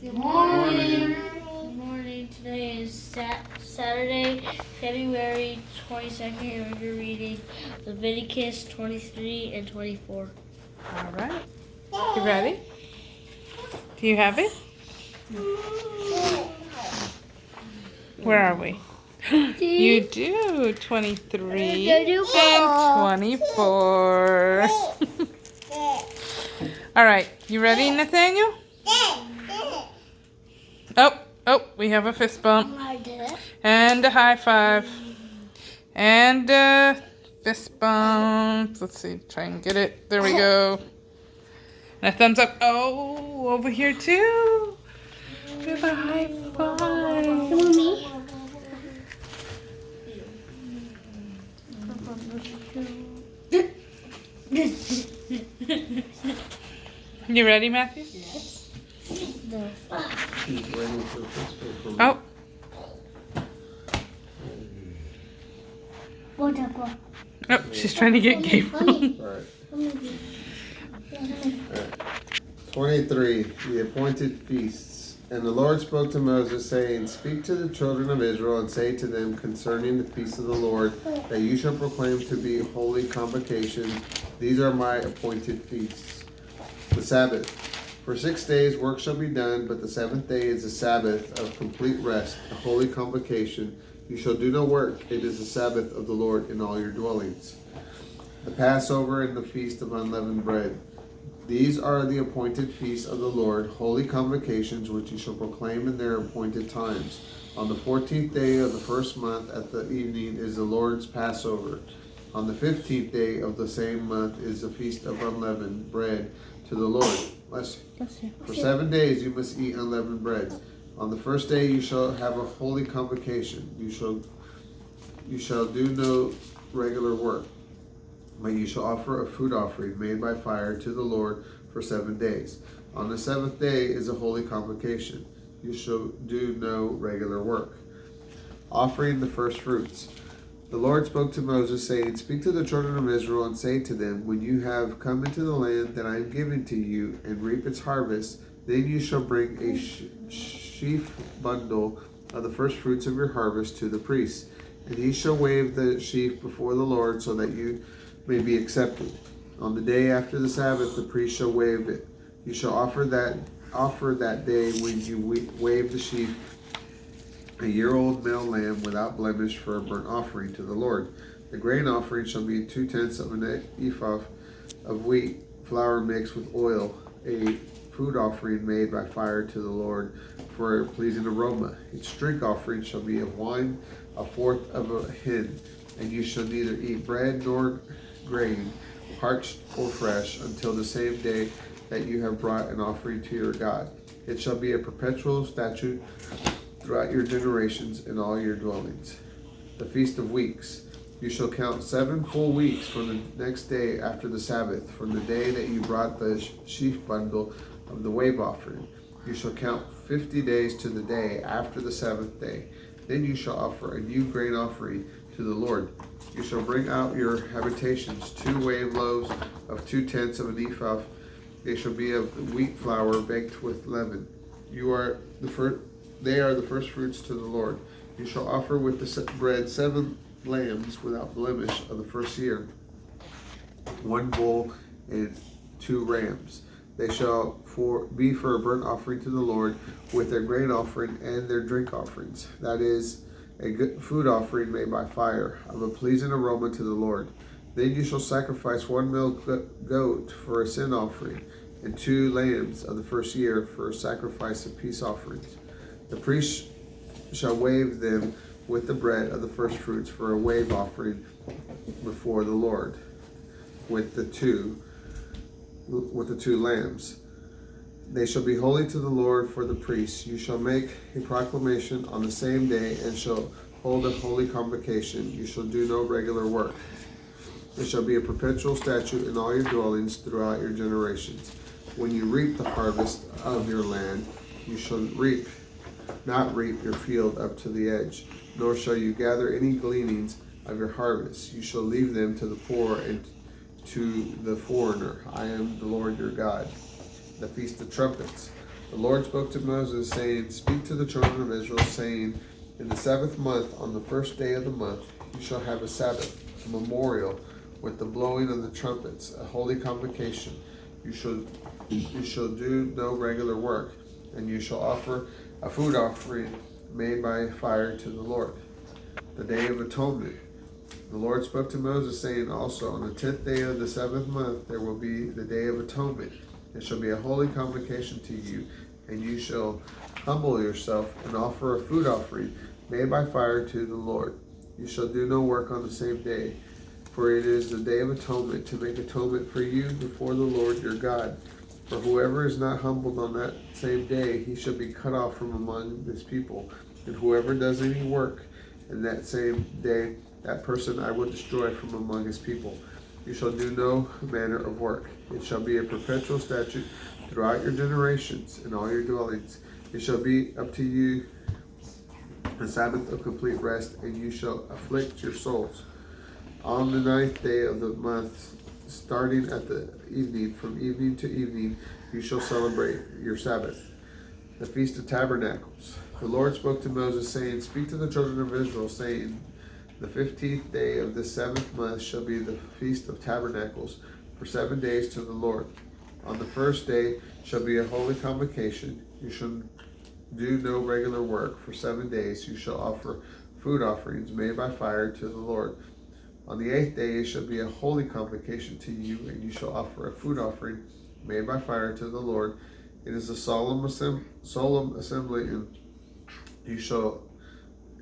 Good morning. Good morning. Today is Saturday, February 22nd, and we're reading Leviticus 23 and 24. All right. You ready? Do you have it? Where are we? You do. 23 and 24. All right. You ready, Nathaniel? Oh, we have a fist bump. And a high five. And a fist bump. Let's see. Try and get it. There we go. And a thumbs up. Oh, over here too. We have a high five. Me? You ready, Matthew? Yes. She's waiting for the fist bump. Oh. Oh, she's trying to get Gabriel. All right. 23, the appointed feasts. And the Lord spoke to Moses, saying, Speak to the children of Israel, and say to them concerning the feasts of the Lord, that you shall proclaim to be holy convocations. These are my appointed feasts. The Sabbath. For 6 days work shall be done, but the seventh day is a Sabbath of complete rest, a holy convocation. You shall do no work. It is the Sabbath of the Lord in all your dwellings. The Passover and the Feast of Unleavened Bread. These are the appointed feasts of the Lord, holy convocations which you shall proclaim in their appointed times. On the 14th day of the first month at the evening is the Lord's Passover. On the 15th day of the same month is the Feast of Unleavened Bread to the Lord. Bless you. For 7 days you must eat unleavened bread. On the first day you shall have a holy convocation. You shall do no regular work, but you shall offer a food offering made by fire to the Lord for 7 days. On the seventh day is a holy convocation. You shall do no regular work. Offering the first fruits. The Lord spoke to Moses, saying, Speak to the children of Israel and say to them, When you have come into the land that I am giving to you and reap its harvest, then you shall bring a sheaf bundle of the first fruits of your harvest to the priest, and he shall wave the sheaf before the Lord so that you may be accepted. On the day after the Sabbath, the priest shall wave it. You shall offer that day when you wave the sheaf a year-old male lamb without blemish for a burnt offering to the Lord. The grain offering shall be 2/10 of an ephah of wheat flour mixed with oil, a food offering made by fire to the Lord for a pleasing aroma. Its drink offering shall be of wine, 1/4 of a hin, and you shall neither eat bread nor grain, parched or fresh, until the same day that you have brought an offering to your God. It shall be a perpetual statute throughout your generations in all your dwellings. The Feast of Weeks. You shall count 7 full weeks from the next day after the Sabbath, from the day that you brought the sheaf bundle of the wave offering. You shall count 50 days to the day after the Sabbath day. Then you shall offer a new grain offering to the Lord. You shall bring out your habitations 2 wave loaves of 2/10 of an ephah. They shall be of wheat flour baked with leaven. They are the first fruits to the Lord. You shall offer with the bread 7 lambs without blemish of the first year, 1 bull and 2 rams. They shall be for a burnt offering to the Lord, with their grain offering and their drink offerings. That is a good food offering made by fire, of a pleasing aroma to the Lord. Then you shall sacrifice 1 male goat for a sin offering, and 2 lambs of the first year for a sacrifice of peace offerings. The priest shall wave them with the bread of the first fruits for a wave offering before the Lord, with the two lambs. They shall be holy to the Lord for the priests. You shall make a proclamation on the same day and shall hold a holy convocation. You shall do no regular work. It shall be a perpetual statute in all your dwellings throughout your generations. When you reap the harvest of your land, you shall not reap your field up to the edge, nor shall you gather any gleanings of your harvest. You shall leave them to the poor and to the foreigner. I am the Lord your God. The Feast of Trumpets. The Lord spoke to Moses, saying, Speak to the children of Israel, saying, In the 7th month, on the 1st day of the month, you shall have a Sabbath, a memorial, with the blowing of the trumpets, a holy convocation. You shall do no regular work, and you shall offer a food offering made by fire to the Lord. The Day of Atonement. The Lord spoke to Moses, saying also, On the 10th day of the 7th month there will be the Day of Atonement. It shall be a holy convocation to you, and you shall humble yourself and offer a food offering made by fire to the Lord. You shall do no work on the same day, for it is the Day of Atonement, to make atonement for you before the Lord your God. For whoever is not humbled on that same day, he shall be cut off from among his people. And whoever does any work in that same day, that person I will destroy from among his people. You shall do no manner of work. It shall be a perpetual statute throughout your generations in all your dwellings. It shall be up to you a Sabbath of complete rest, and you shall afflict your souls. On the 9th day of the month, starting at the evening, from evening to evening, you shall celebrate your Sabbath, the Feast of Tabernacles. The Lord spoke to Moses, saying, Speak to the children of Israel, saying, The 15th day of the 7th month shall be the Feast of Tabernacles, for 7 days to the Lord. On the 1st day shall be a holy convocation. You shall do no regular work. For 7 days you shall offer food offerings made by fire to the Lord. On the 8th day it shall be a holy convocation to you, and you shall offer a food offering made by fire to the Lord. It is a solemn assembly, and you shall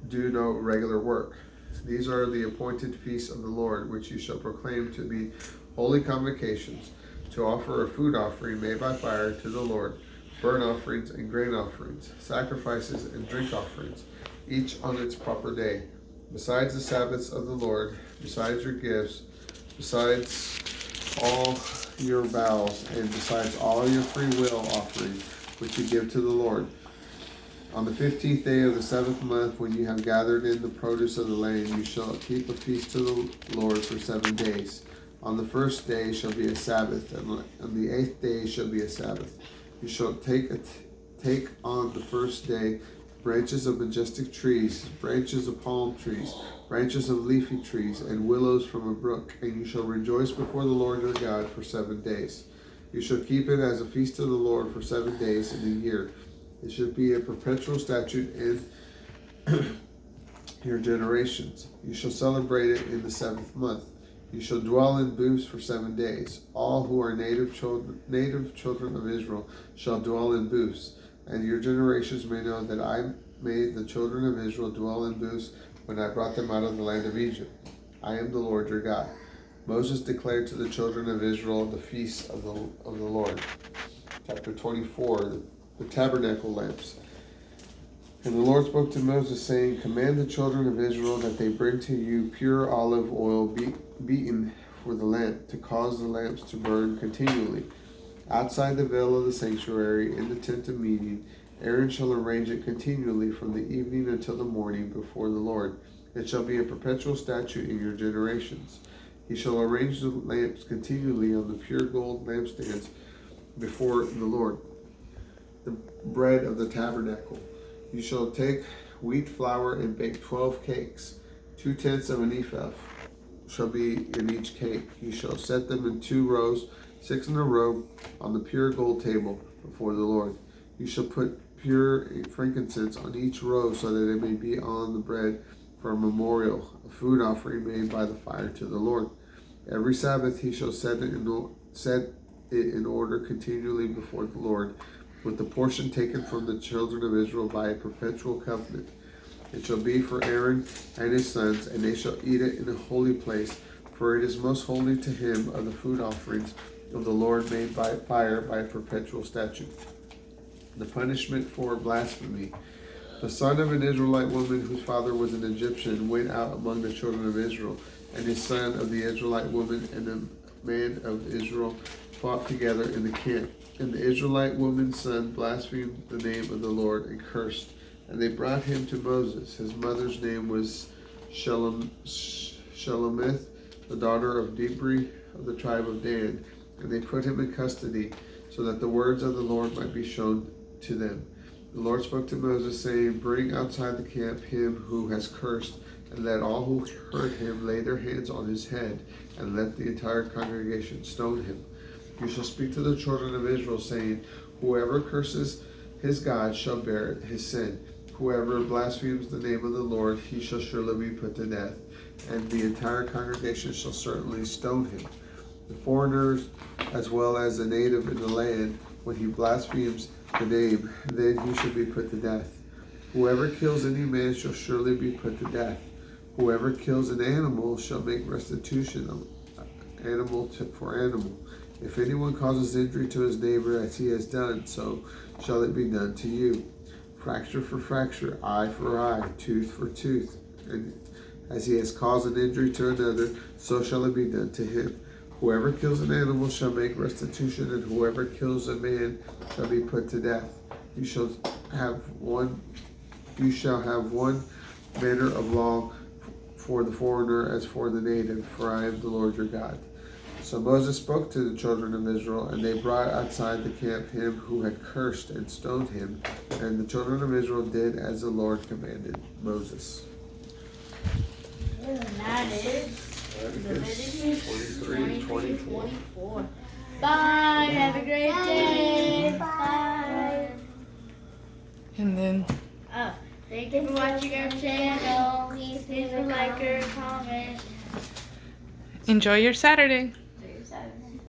do no regular work. These are the appointed feasts of the Lord, which you shall proclaim to be holy convocations, to offer a food offering made by fire to the Lord, burnt offerings and grain offerings, sacrifices and drink offerings, each on its proper day, besides the Sabbaths of the Lord, besides your gifts, besides all your vows, and besides all your free will offerings, which you give to the Lord. On the 15th day of the 7th month, when you have gathered in the produce of the land, you shall keep a feast to the Lord for 7 days. On the 1st day shall be a Sabbath, and on the 8th day shall be a Sabbath. You shall take on the 1st day branches of majestic trees, branches of palm trees, branches of leafy trees, and willows from a brook, and you shall rejoice before the Lord your God for 7 days. You shall keep it as a feast to the Lord for 7 days in a year. It should be a perpetual statute in your generations. You shall celebrate it in the 7th month. You shall dwell in booths for 7 days. All who are native children of Israel shall dwell in booths, and your generations may know that I made the children of Israel dwell in booths when I brought them out of the land of Egypt. I am the Lord your God. Moses declared to the children of Israel the feasts of the Lord. Chapter 24. The tabernacle lamps. And the Lord spoke to Moses, saying, Command the children of Israel that they bring to you pure olive oil beaten for the lamp, to cause the lamps to burn continually. Outside the veil of the sanctuary, in the tent of meeting, Aaron shall arrange it continually from the evening until the morning before the Lord. It shall be a perpetual statute in your generations. He shall arrange the lamps continually on the pure gold lampstands before the Lord. The bread of the tabernacle. You shall take wheat flour and bake 12 cakes. 2/10 of an ephah shall be in each cake. You shall set them in 2 rows, 6 in a row, on the pure gold table before the Lord. You shall put pure frankincense on each row, so that it may be on the bread for a memorial, a food offering made by the fire to the Lord. Every Sabbath he shall set it in order continually before the Lord, with the portion taken from the children of Israel by a perpetual covenant. It shall be for Aaron and his sons, and they shall eat it in a holy place, for it is most holy to him of the food offerings of the Lord made by fire by a perpetual statute. The punishment for blasphemy. The son of an Israelite woman whose father was an Egyptian went out among the children of Israel, and his son of the Israelite woman and the man of Israel fought together in the camp. And the Israelite woman's son blasphemed the name of the Lord and cursed. And they brought him to Moses. His mother's name was Shelomith, the daughter of Dibri of the tribe of Dan. And they put him in custody, so that the words of the Lord might be shown to them. The Lord spoke to Moses, saying, Bring outside the camp him who has cursed, and let all who heard him lay their hands on his head, and let the entire congregation stone him. You shall speak to the children of Israel, saying, Whoever curses his God shall bear his sin. Whoever blasphemes the name of the Lord, he shall surely be put to death, and the entire congregation shall certainly stone him. The foreigners, as well as the native in the land, when he blasphemes the name, then he shall be put to death. Whoever kills any man shall surely be put to death. Whoever kills an animal shall make restitution of animal for animal. If anyone causes injury to his neighbor as he has done, so shall it be done to you. Fracture for fracture, eye for eye, tooth for tooth. And as he has caused an injury to another, so shall it be done to him. Whoever kills an animal shall make restitution, and whoever kills a man shall be put to death. You shall have one manner of law for the foreigner as for the native, for I am the Lord your God. So Moses spoke to the children of Israel, and they brought outside the camp him who had cursed and stoned him. And the children of Israel did as the Lord commanded Moses. And that is Leviticus 23-24. Bye. Have a great day. Bye. And then Thank you for watching our channel. Please like or comment. enjoy your Saturday.